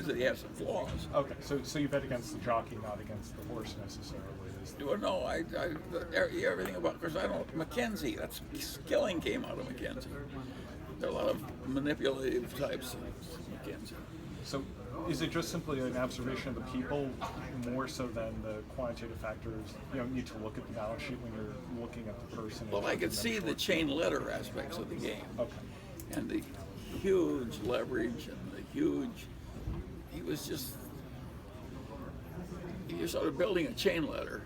that he has some flaws. Okay, so you bet against the jockey, not against the horse necessarily. Well, no, everything about, of course, I don't, Mackenzie, that's, killing came out of Mackenzie. There are a lot of manipulative types in Mackenzie. So is it just simply an observation of the people more so than the quantitative factors? You don't need to look at the balance sheet when you're looking at the person. Well, I could see the chain letter aspects of the game. Okay. And the huge leverage and the huge, you're sort of building a chain letter.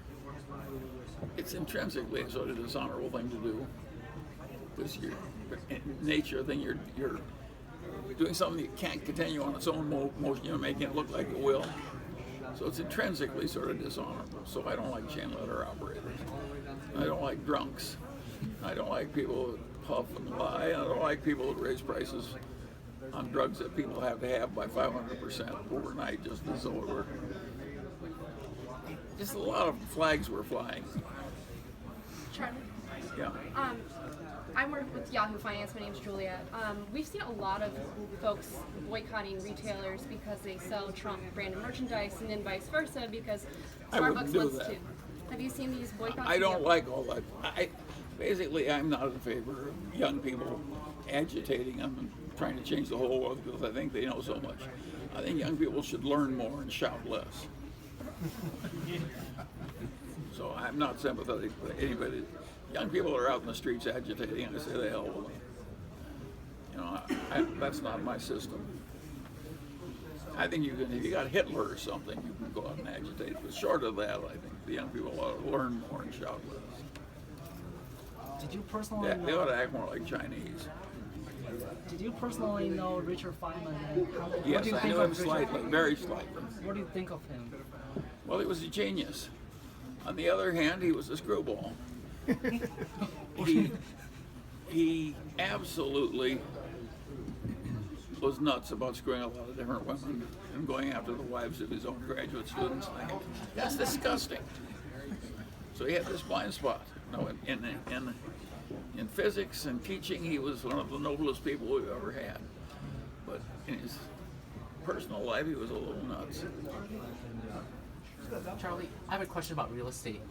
It's intrinsically a sort of dishonorable thing to do, because you're, in nature thing, you're doing something that can't continue on its own motion, you're making it look like it will. So it's intrinsically sort of dishonorable. So I don't like chain letter operators. I don't like drunks. I don't like people that puff and lie. I don't like people that raise prices on drugs that people have to have by 500% overnight, just as though it were. Just a lot of flags were flying. Charlie? Yeah. I work with Yahoo Finance. My name's Juliet. We've seen a lot of folks boycotting retailers because they sell Trump branded merchandise, and then vice versa because Starbucks wants to. Have you seen these boycotts? I don't like all that. Basically, I'm not in favor of young people agitating them and trying to change the whole world because I think they know so much. I think young people should learn more and shout less. So I'm not sympathetic with anybody. Young people are out in the streets agitating, I say the hell with them. You know, that's not my system. I think you can, if you got Hitler or something, you can go out and agitate. But short of that, I think the young people ought to learn more and shout less. Did you personally They ought to act more like Chinese. Did you personally know Richard Feynman? And what Yes, do you I think knew of him Richard slightly, Feynman? very slightly. What do you think of him? Well, he was a genius. On the other hand, he was a screwball. He absolutely was nuts about screwing a lot of different women and going after the wives of his own graduate students. That's disgusting. So he had this blind spot. No, in physics and teaching, he was one of the noblest people we've ever had. But in his personal life, he was a little nuts. Charlie, I have a question about real estate.